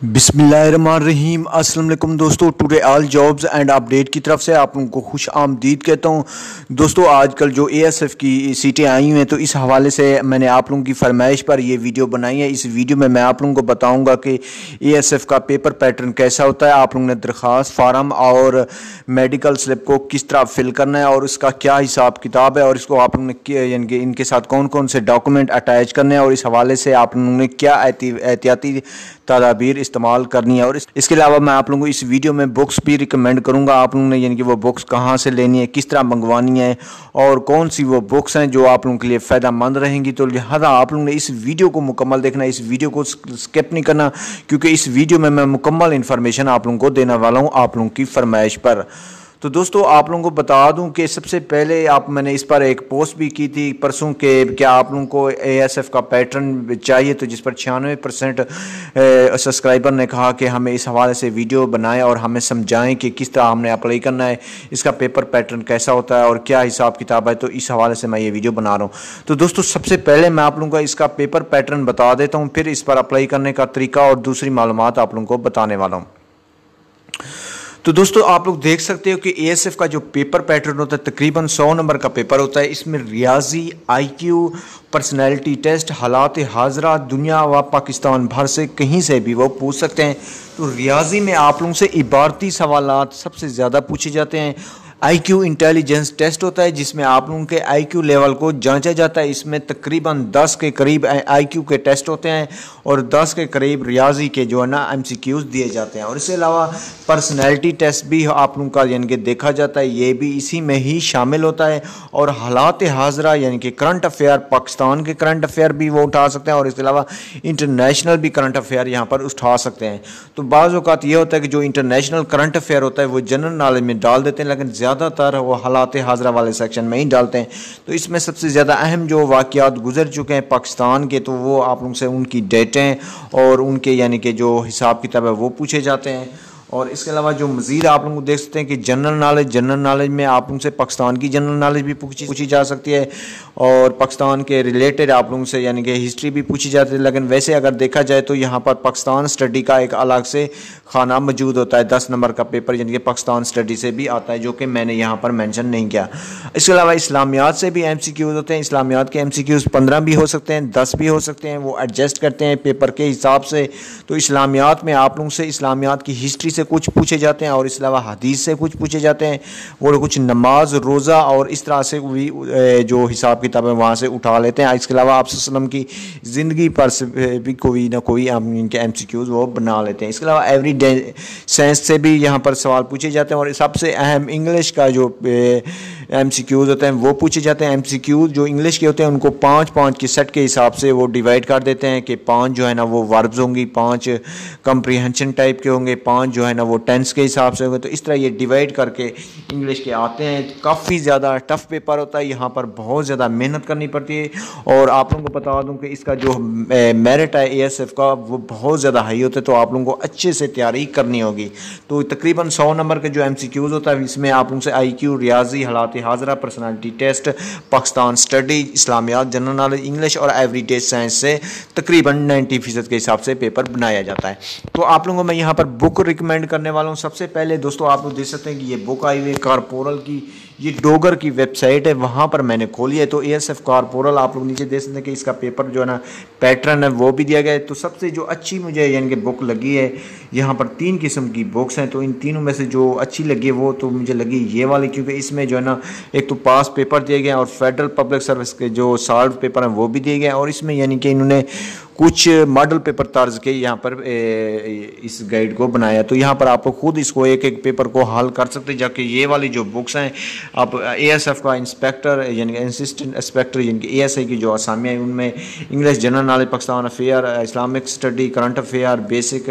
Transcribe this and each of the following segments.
बिस्मिल्लाहिर्रहमानिर्रहीम। अस्सलाम वालेकुम दोस्तों, today all jobs and update की तरफ से आप लोगों को खुश आमदीद कहता हूं। दोस्तों आजकल जो एएसएफ की सीटें आई हुई हैं तो इस हवाले से मैंने आप लोगों की फरमाइश पर ये वीडियो बनाई है। इस वीडियो में मैं आप लोगों को बताऊंगा कि एएसएफ का पेपर पैटर्न कैसा होता है, आप लोगों ने दरख्वास्त फार्म और मेडिकल स्लिप को किस तरह फिल करना है और उसका क्या हिसाब किताब है और इसको आप लोगों ने यानी कि इनके साथ कौन कौन से डॉक्यूमेंट अटैच करने हैं और इस हवाले से आप लोगों ने क्या एहतियाती तदाबीर इस्तेमाल करनी है। और इसके अलावा मैं आप लोगों को इस वीडियो में बुक्स भी रिकमेंड करूंगा, आप लोगों ने यानी कि वो बुक्स कहाँ से लेनी है, किस तरह मंगवानी है और कौन सी वो बुक्स हैं जो आप लोगों के लिए फ़ायदेमंद रहेंगी। तो लिहाजा आप लोगों ने इस वीडियो को मुकम्मल देखना है, इस वीडियो को स्किप नहीं करना, क्योंकि इस वीडियो में मैं मुकम्मल इन्फॉर्मेशन आप लोगों को देने वाला हूँ आप लोगों की फरमाइश पर। तो दोस्तों आप लोगों को बता दूं कि सबसे पहले मैंने इस पर एक पोस्ट भी की थी परसों के क्या आप लोगों को एएसएफ का पैटर्न चाहिए, तो जिस पर 96% सब्सक्राइबर ने कहा कि हमें इस हवाले से वीडियो बनाएं और हमें समझाएं कि किस तरह हमने अप्लाई करना है, इसका पेपर पैटर्न कैसा होता है और क्या हिसाब किताब है। तो इस हवाले से मैं ये वीडियो बना रहा हूँ। तो दोस्तों सबसे पहले मैं आप लोगों को इसका पेपर पैटर्न बता देता हूँ, फिर इस पर अप्लाई करने का तरीका और दूसरी मालूमात आप लोगों को बताने वाला हूँ। तो दोस्तों आप लोग देख सकते हो कि एएसएफ का जो पेपर पैटर्न होता है तकरीबन 100 नंबर का पेपर होता है। इसमें रियाजी, आईक्यू, पर्सनैलिटी टेस्ट, हालात हाजरा दुनिया व पाकिस्तान भर से कहीं से भी वो पूछ सकते हैं। तो रियाजी में आप लोगों से इबारती सवालात सबसे ज़्यादा पूछे जाते हैं। आईक्यू इंटेलिजेंस टेस्ट होता है जिसमें आप लोगों के आईक्यू लेवल को जांचा जाता है। इसमें तकरीबन 10 के करीब आईक्यू के टेस्ट होते हैं और 10 के करीब रियाजी के जो है ना एमसीक्यूज दिए जाते हैं। और इसके अलावा पर्सनैलिटी टेस्ट भी आप लोगों का यानी कि देखा जाता है, ये भी इसी में ही शामिल होता है। और हालात हाजरा यानी कि करंट अफेयर, पाकिस्तान के करंट अफेयर भी वो उठा सकते हैं और इसके अलावा इंटरनेशनल भी करंट अफेयर यहाँ पर उठा सकते हैं। तो बाज़ औक़ात ये होता है कि जो इंटरनेशनल करंट अफेयर होता है वो जनरल नॉलेज में डाल देते हैं, लेकिन ज़्यादातर वो हालात हाजरा वाले सेक्शन में ही डालते हैं। तो इसमें सबसे ज़्यादा अहम जो वाक़यात गुजर चुके हैं पाकिस्तान के, तो वो आप लोगों से उनकी डेटें और उनके यानी कि जो हिसाब किताब है वो पूछे जाते हैं। और इसके अलावा जो मज़ीद आप लोग देख सकते हैं कि जनरल नॉलेज में आप लोगों से पाकिस्तान की जनरल नॉलेज भी पूछी जा सकती है और पाकिस्तान के रिलेटेड आप लोगों से यानी कि हिस्ट्री भी पूछी जाती है। लेकिन वैसे अगर देखा जाए तो यहाँ पर पाकिस्तान स्टडी का एक अलग से खाना मौजूद होता है। 10 नंबर का पेपर यानी कि पाकिस्तान स्टडी से भी आता है, जो कि मैंने यहाँ पर मेंशन नहीं किया। इसके अलावा इस्लामियात से भी एमसीक्यूज होते हैं। इस्लामियात के एमसीक्यूज 15 भी हो सकते हैं, 10 भी हो सकते हैं, वो एडजस्ट करते हैं पेपर के हिसाब से। तो इस्लामियात में आप लोगों से इस्लामियात की हिस्ट्री से कुछ पूछे जाते हैं और इसके अलावा हदीस से कुछ पूछे जाते हैं, वो कुछ नमाज, रोज़ा और इस तरह से भी जो हिसाब किताब है वहाँ से उठा लेते हैं। इसके अलावा आप वसल्लम की ज़िंदगी पर भी कोई ना कोई इनके एमसीक्यूज वो बना लेते हैं। इसके अलावा एवरीडे साइंस से भी यहाँ पर सवाल पूछे जाते हैं और सबसे अहम इंग्लिश का जो एमसीक्यूज होते हैं वो पूछे जाते हैं। एमसीक्यूज जो इंग्लिश के होते हैं उनको 5-5 के सेट के हिसाब से वो डिवाइड कर देते हैं कि 5 जो है ना वो वर्ब्स होंगी, 5 कंप्रीहेंशन टाइप के होंगे, 5 जो है ना वो टेंस के हिसाब से होंगे। तो इस तरह ये डिवाइड करके इंग्लिश के आते हैं। काफ़ी ज़्यादा टफ पेपर होता है, यहाँ पर बहुत ज़्यादा मेहनत करनी पड़ती है। और आप लोगों को बता दूँ कि इसका जो मेरिट है एएसएफ का वो बहुत ज़्यादा हाई होता है, तो आप लोगों को अच्छे से तैयारी करनी होगी। तो तकरीबन 100 नंबर का जो एमसीक्यूज होता है इसमें आप लोगों से आईक्यू, रियाजी, हालात हाजरा, पर्सनालिटी टेस्ट, पाकिस्तान स्टडी, इस्लामियात, जनरल नॉलेज, इंग्लिश और एवरीडे साइंस से तकरीबन 90% के हिसाब से पेपर बनाया जाता है। तो आप लोगों को मैं यहाँ पर बुक रिकमेंड करने वाला हूँ। सबसे पहले दोस्तों आप लोग देख सकते हैं कि ये बुक आई हुई है कारपोरल की, ये डोगर की वेबसाइट है, वहाँ पर मैंने खोली है। तो एएसएफ कारपोरल आप लोग नीचे देख सकते हैं कि इसका पेपर जो है ना पैटर्न है वो भी दिया गया है। तो सबसे जो अच्छी मुझे यानी कि बुक लगी है, यहाँ पर 3 किस्म की बुक्स हैं, तो इन तीनों में से जो अच्छी लगी है वो तो मुझे लगी ये वाली, क्योंकि इसमें जो है ना एक तो पास पेपर दिए गए हैं और फेडरल पब्लिक सर्विस के जो सॉल्व पेपर हैं वो भी दिए गए हैं। और इसमें यानी कि इन्होंने कुछ मॉडल पेपर तर्ज के यहाँ पर इस गाइड को बनाया। तो यहाँ पर आप खुद इसको एक एक पेपर को हल कर सकते हैं, जबकि ये वाली जो बुक्स हैं आप एएसएफ का इंस्पेक्टर यानी असिस्टेंट इंस्पेक्टर यानी कि एएसआई की जो असामियाँ हैं उनमें English, general knowledge, Pakistan affair, Islamic study, current affair, basic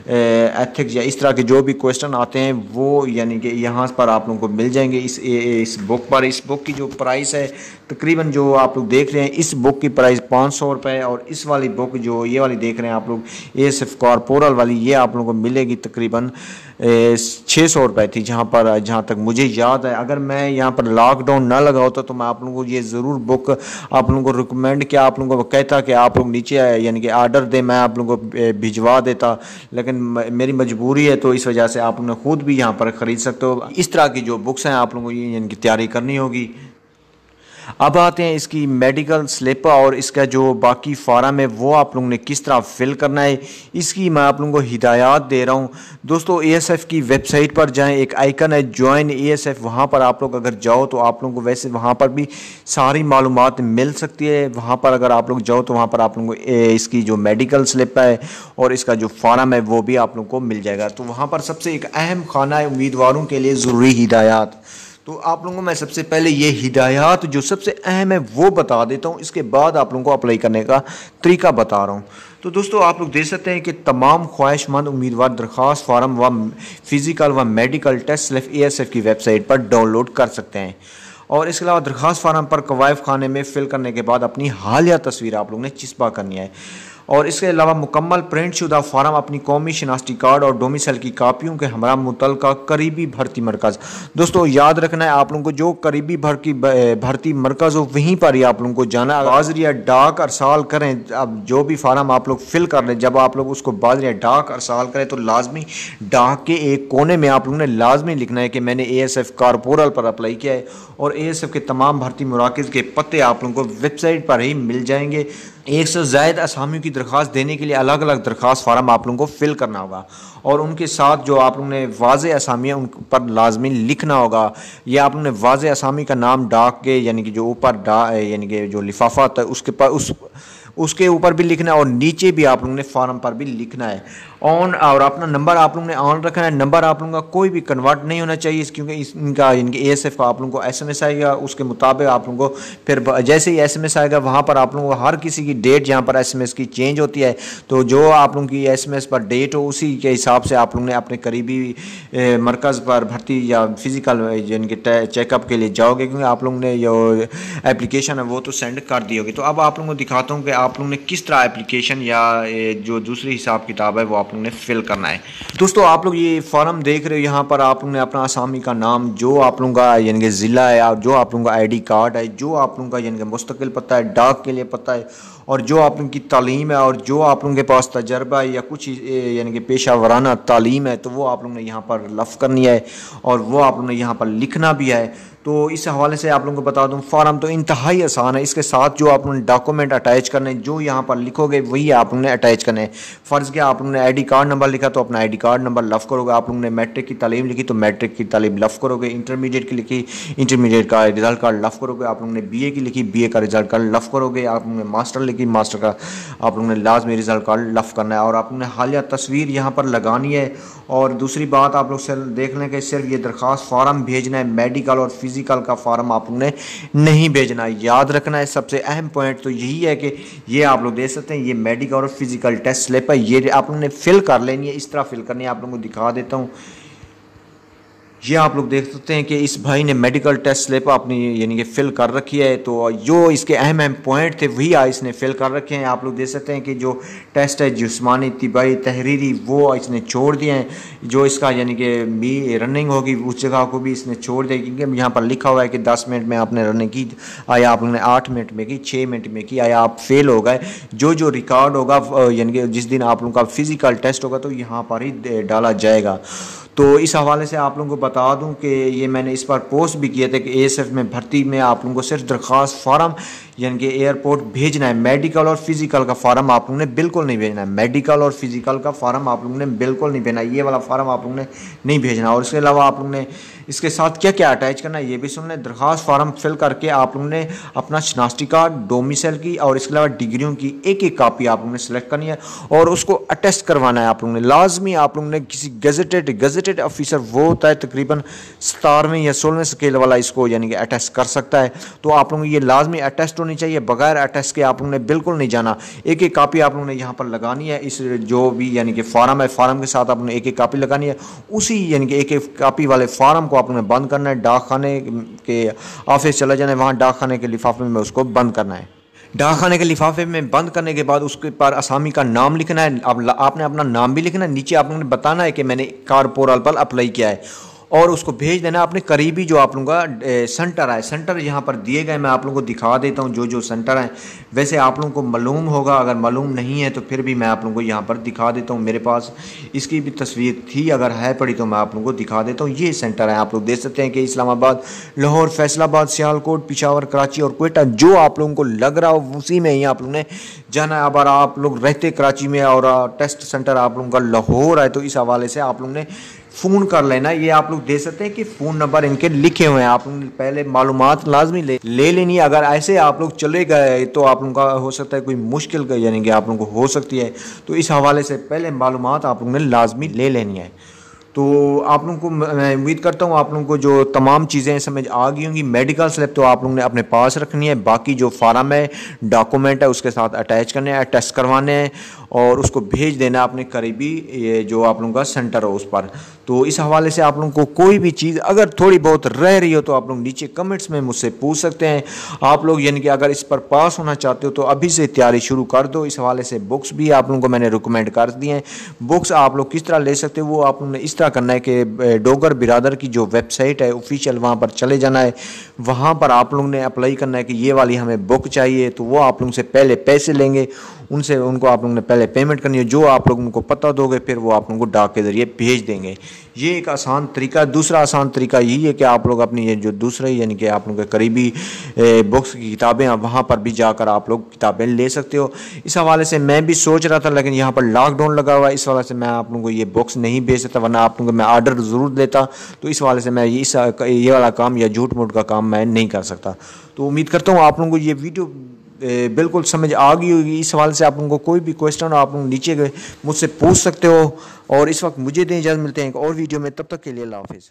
ethics या इस तरह के जो भी क्वेश्चन आते हैं वो यानी कि यहाँ पर आप लोगों को मिल जाएंगे इस बुक पर। इस बुक की जो प्राइस है तकरीबन जो आप लोग देख रहे हैं, इस बुक की प्राइस 500 रुपये और इस वाली बुक जो ये वाली देख रहे हैं आप लोग एएसएफ कारपोरल वाली, ये आप लोगों को मिलेगी तकरीबन 600 रुपये थी, जहाँ तक मुझे याद है। अगर मैं यहाँ पर लॉकडाउन ना लगा होता तो मैं आप लोगों को ये ज़रूर बुक आप लोगों को रिकमेंड किया, आप लोगों को कहता कि आप लोग नीचे आए यानी कि आर्डर दें, मैं आप लोगों को भिजवा देता, लेकिन मेरी मजबूरी है तो इस वजह से आप लोग खुद भी यहाँ पर ख़रीद सकते हो। इस तरह की जो बुक्स हैं आप लोगों को ये यानी कि तैयारी करनी होगी। अब आते हैं इसकी मेडिकल स्लिप और इसका जो बाकी फार्म है वो आप लोगों ने किस तरह फिल करना है, इसकी मैं आप लोगों को हिदायत दे रहा हूँ। दोस्तों एएसएफ की वेबसाइट पर जाएं, एक आइकन है ज्वाइन एएसएफ, वहाँ पर आप लोग अगर जाओ तो आप लोगों को वैसे वहाँ पर भी सारी मालूमात मिल सकती है। वहाँ पर अगर आप लोग जाओ तो वहाँ पर आप लोगों को इसकी जो मेडिकल स्लिप है और इसका जो फार्म है वो भी आप लोगों को मिल जाएगा। तो वहाँ पर सबसे एक अहम खाना है उम्मीदवारों के लिए ज़रूरी हिदायत। तो आप लोगों को मैं सबसे पहले ये हिदायत जो सबसे अहम है वो बता देता हूँ, इसके बाद आप लोगों को अप्लाई करने का तरीका बता रहा हूँ। तो दोस्तों आप लोग देख सकते हैं कि तमाम ख्वाहिशमंद उम्मीदवार दरख्वास्त फार्म व फिज़िकल व मेडिकल टेस्ट सिर्फ एएसएफ की वेबसाइट पर डाउनलोड कर सकते हैं। और इसके अलावा दरख्वास्त फार्म पर कवायद खाने में फिल करने के बाद अपनी हालिया तस्वीर आप लोगों ने चिस्पा करनी है। और इसके अलावा मुकम्मल प्रिंट शुदा फार्म अपनी कौमी शनाख्ती कार्ड और डोमिसाइल की कापियों के हमरा मुतल्लिका करीबी भर्ती मरकज़। दोस्तों याद रखना है आप लोगों को जो करीबी भर्ती मरकज़ हो वहीं पर ही आप लोगों को जाना। बाज़रिया डाक अरसाल करें, अब जो भी फार्म आप लोग फिल कर लें, जब आप लोग उसको बाज़रिया डाक अरसाल करें तो लाजमी डाक के एक कोने में आप लोगों ने लाजमी लिखना है कि मैंने एएसएफ कारपोरल पर अप्लाई किया है। और एएसएफ के तमाम भर्ती मराकज़ के पते आप लोगों को वेबसाइट पर ही मिल जाएंगे। 1 से ज़ायद असामियों की दरख्वास्त देने के लिए अलग अलग दरख्वास्त फार्म आप लोगों को फिल करना होगा और उनके साथ जो आप लोगों ने वाज़े असामियाँ उन पर लाजमी लिखना होगा। या आप लोगों ने वाज़े असामी का नाम डाक के यानी कि जो ऊपर यानी कि जो लिफाफा होता है उसके ऊपर भी लिखना है और नीचे भी आप लोगों ने फार्म पर भी लिखना है ऑन। और अपना नंबर आप लोगों ने ऑन रखना है। नंबर आप लोगों का कोई भी कन्वर्ट नहीं होना चाहिए क्योंकि इनका इनके एएसएफ का आप लोगों को एसएमएस आएगा, उसके मुताबिक आप लोगों को फिर जैसे ही एसएमएस आएगा वहाँ पर आप लोगों को हर किसी की डेट जहाँ पर एसएमएस की चेंज होती है तो जो आप लोगों की एसएमएस पर डेट हो उसी के हिसाब से आप लोगों ने अपने करीबी मरकज़ पर भर्ती या फिज़िकल यानी कि चेकअप के लिए जाओगे क्योंकि आप लोगों ने जो एप्लीकेशन है वो तो सेंड कर दी होगी। तो अब आप लोगों को दिखाता हूँ कि आप लोगों ने किस तरह एप्लीकेशन या जो दूसरी हिसाब किताब है वो आप लोगों ने फिल करना है। दोस्तों आप लोग ये फॉर्म देख रहे हो, यहाँ पर आप लोगों ने अपना आसामी का नाम, जो आप लोगों का यानी कि ज़िला है, जो आप लोगों का आईडी कार्ड है, जो आप लोगों का यानी कि मुस्तकिल पता है, डाक के लिए पता है, और जो आप लोगों की तालीम है और जो आप लोगों के पास तजर्बा है या कुछ यानी कि पेशा वराना तालीम है तो वो आप लोगों ने यहाँ पर लफ करनी है और वो आप लोगों ने यहाँ पर लिखना भी है। तो इस हवाले से आप लोगों को बता दूं फार्म तो इंतहाई आसान है। इसके साथ जो आप लोगों ने डॉक्यूमेंट अटैच करने, जो यहाँ पर लिखोगे वही आप लोगों ने अटैच करने हैं। फ़र्ज़ किया आप लोगों ने आईडी कार्ड नंबर लिखा तो अपना आईडी कार्ड नंबर लफ करोगे। आप लोगों ने मैट्रिक की तालीम लिखी तो मैट्रिक की तालीम लफ करोगे। इंटरमीडिएट की लिखी इंटरमीडिएट का रिजल्ट कार्ड लफ करोगे। आप लोगों ने बीए की लिखी बीए का रिजल्ट कार्ड लफ करोगे। आप लोगों ने मास्टर लिखी मास्टर का आप लोगों ने लाजमी रिजल्ट कार्ड लफ करना है और आप लोगों ने हालिया तस्वीर यहाँ पर लगानी है। और दूसरी बात आप लोग देख लें कि सिर्फ ये दरख्वास्त फार्म भेजना है, मेडिकल और फिज़िकल का फार्म आप लोगों ने नहीं भेजना है। याद रखना है सबसे अहम पॉइंट तो यही है कि ये आप लोग देख सकते हैं ये मेडिकल और फिज़िकल टेस्ट स्लिप है, ये आप लोगों ने फिल कर लेनी है। इस तरह फिल करनी है, आप लोगों को दिखा देता हूँ। ये आप लोग देख सकते हैं कि इस भाई ने मेडिकल टेस्ट स्लिप अपनी यानी कि फ़िल कर रखी है। तो जो इसके अहम अहम पॉइंट थे वही इसने फ़िल कर रखे हैं। आप लोग देख सकते हैं कि जो टेस्ट है जिस्मानी तिबाई तहरीरी वो इसने छोड़ दिए हैं। जो इसका यानी कि रनिंग होगी उस जगह को भी इसने छोड़ दिया क्योंकि यहाँ पर लिखा हुआ है कि 10 मिनट में आपने रनिंग की, आया आप लोगों ने 8 मिनट में की, 6 मिनट में की, आया आप फेल हो गए। जो रिकॉर्ड होगा यानी कि जिस दिन आप लोगों का फ़िज़िकल टेस्ट होगा तो यहाँ पर ही डाला जाएगा। तो इस हवाले से आप लोगों को बता दूं कि ये मैंने इस पर पोस्ट भी किया था कि एएसएफ में भर्ती में आप लोगों को सिर्फ दरख्वास्त फार्म यानी कि एयरपोर्ट भेजना है। मेडिकल और फिज़िकल का फार्म आप लोगों ने बिल्कुल नहीं भेजना है। मेडिकल और फिज़िकल का फार्म आप लोगों ने बिल्कुल नहीं भेजना, ये वाला फार्म आप लोगों ने नहीं भेजना। और इसके अलावा आप लोगों ने इसके साथ क्या क्या अटैच करना है ये भी सुन लें। दरख्वास्त फार्म फिल करके आप लोगों ने अपना शनाख्ती कार्ड, डोमिसाइल की और इसके अलावा डिग्रियों की एक एक कापी आप लोगों ने सेलेक्ट करनी है और उसको अटेस्ट करवाना है। आप लोगों ने लाजमी आप लोगों ने किसी गजेटेड ऑफिसर वो होता है तकरीबन 17वें या 16वें स्केल वाला इसको यानी कि अटेस्ट कर सकता है। तो आप लोगों को ये लाजमी अटेस्ट होनी चाहिए, बगैर अटेस्ट के आप लोगों ने बिल्कुल नहीं जाना। एक एक कापी आप लोगों ने यहाँ पर लगानी है। इस जो भी यानी कि फार्म है फार्म के साथ आप लोगों ने एक एक कापी लगानी है। उसी यानी कि एक एक कापी वाले फार्म को आप लोगों ने बंद करना है। डाक खाने के ऑफिस चला जाना है, वहाँ डाक खाने के लिफाफे में उसको बंद करना है। डाकखाने के लिफाफे में बंद करने के बाद उसके पर आसामी का नाम लिखना है। अब आपने अपना नाम भी लिखना है, नीचे आपने बताना है कि मैंने कार पोर्टल पर अप्लाई किया है और उसको भेज देना अपने करीबी जो आप लोगों का सेंटर है। सेंटर यहाँ पर दिए गए, मैं आप लोगों को दिखा देता हूँ जो जो सेंटर हैं। वैसे आप लोगों को मालूम होगा, अगर मालूम नहीं है तो फिर भी मैं आप लोगों को यहाँ पर दिखा देता हूँ। मेरे पास इसकी भी तस्वीर थी, अगर है पड़ी तो मैं आप लोगों को दिखा देता हूँ। ये सेंटर है, आप लोग देख सकते हैं कि इस्लामाबाद, लाहौर, फैसलाबाद, सियालकोट, पिशावर, कराची और क्वेटा, जो आप लोगों को लग रहा हो उसी में ही आप लोगों ने जाना है। अगर आप लोग रहते कराची में और टेस्ट सेंटर आप लोगों का लाहौर है तो इस हवाले से आप लोगों ने फ़ोन कर लेना। ये आप लोग दे सकते हैं कि फ़ोन नंबर इनके लिखे हुए हैं, आप लोग पहले मालूमात लाजमी ले लेनी है। अगर ऐसे आप लोग चले गए तो आप लोगों का हो सकता है कोई मुश्किल यानी कि आप लोगों को हो सकती है, तो इस हवाले से पहले मालूमात आप लोगों ने लाजमी ले लेनी है। तो आप लोगों को मैं उम्मीद करता हूँ आप लोगों को जो तमाम चीज़ें समझ आ गई होंगी। मेडिकल स्लिप तो आप लोगों ने अपने पास रखनी है, बाकी जो फार्म है, डॉक्यूमेंट है उसके साथ अटैच करने हैं, टेस्ट करवाने हैं और उसको भेज देना अपने करीबी ये जो आप लोगों का सेंटर हो उस पर। तो इस हवाले से आप लोगों को कोई भी चीज़ अगर थोड़ी बहुत रह रही हो तो आप लोग नीचे कमेंट्स में मुझसे पूछ सकते हैं। आप लोग यानी कि अगर इस पर पास होना चाहते हो तो अभी से तैयारी शुरू कर दो। इस हवाले से बुक्स भी आप लोगों को मैंने रिकमेंड कर दिए हैं। बुक्स आप लोग किस तरह ले सकते हो वो आप लोगों ने इस तरह करना है कि डोगर बिरादर की जो वेबसाइट है ऑफिशियल, वहाँ पर चले जाना है। वहाँ पर आप लोगों ने अप्लाई करना है कि ये वाली हमें बुक चाहिए, तो वो आप लोगों से पहले पैसे लेंगे, उनको आप लोगों ने पहले पेमेंट करनी है। जो आप लोगों को पता दोगे फिर वो आप लोगों को डाक के ज़रिए भेज देंगे। ये एक आसान तरीका। दूसरा आसान तरीका यही है कि आप लोग अपनी ये जो दूसरे यानी कि आप लोगों के करीबी बुक्स की किताबें हैं वहाँ पर भी जाकर आप लोग किताबें ले सकते हो। इस हवाले से मैं भी सोच रहा था, लेकिन यहाँ पर लॉकडाउन लगा हुआ है, इस हवाले से मैं आप लोगों को ये बुक्स नहीं भेज सकता, वरना आप लोगों को मैं आर्डर ज़रूर देता। तो इस हवाले से मैं ये वाला काम या झूठ मूठ का काम मैं नहीं कर सकता। तो उम्मीद करता हूँ आप लोगों को ये वीडियो बिल्कुल समझ आ गई होगी। इस सवाल से आप लोगों को कोई भी क्वेश्चन हो आप लोग नीचे मुझसे पूछ सकते हो। और इस वक्त मुझे दें इजाज़त, मिलते हैं एक और वीडियो में, तब तक के लिए अल्लाह हाफिज़।